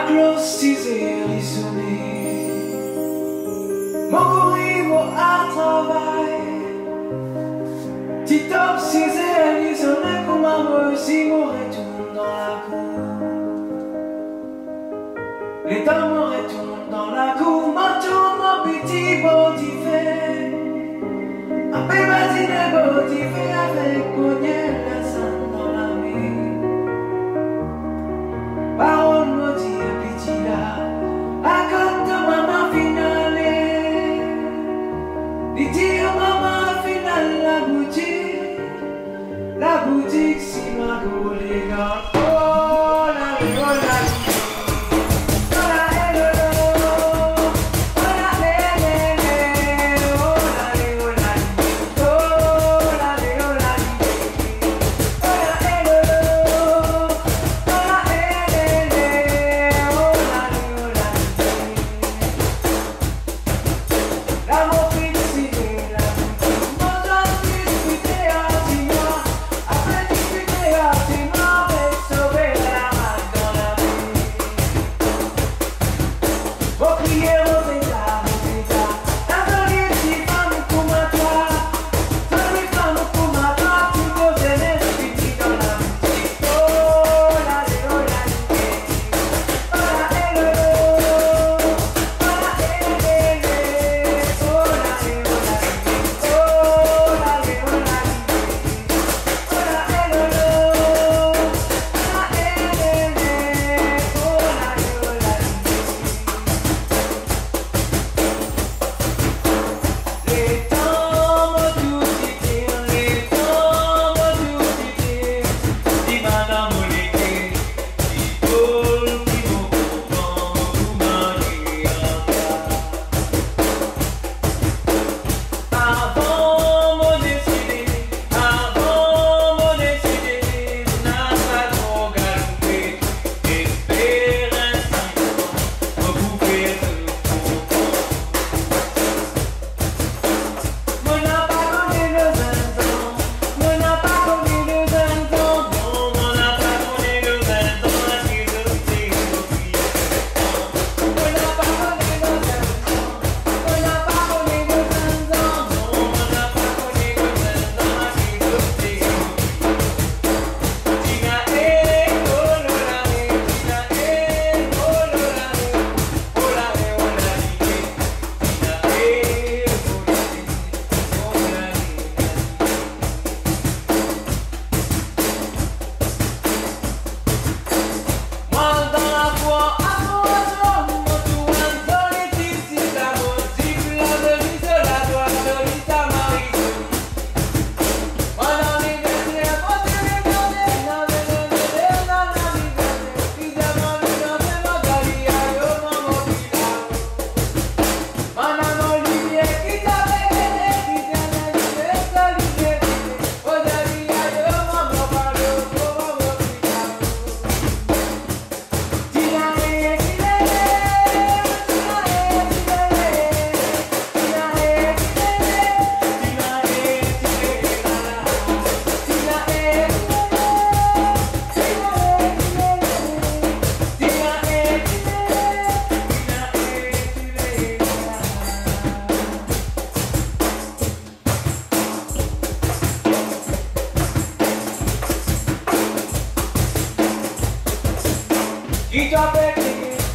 Aglostiser, rissonner, mon courir, mon à travail. Titopsiser, rissonner, comme un si mon retourne dans la cour. Les temps me retournent dans la cour, m'entoure mon petit botifé. Un peu basine botifé avec cognac, la sang dans la vie. Parole me dit petit là, à côté de maman finale. Il dit maman finale la boutique si ma collègue. Oh la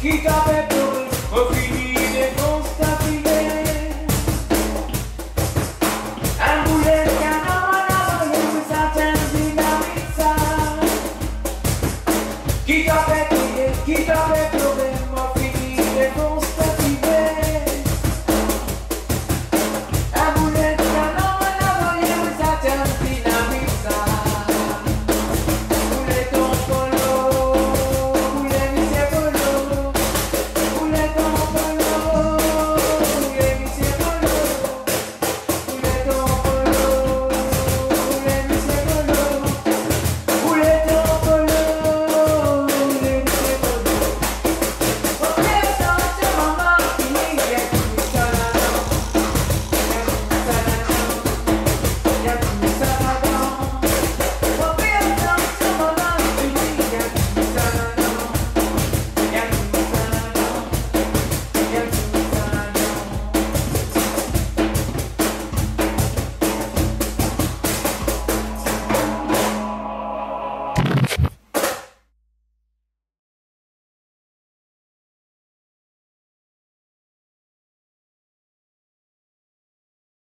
Qui t'appelle au fini des constats privés. Un boulet de canon à la volée, certaines dynamites. Qui t'appelle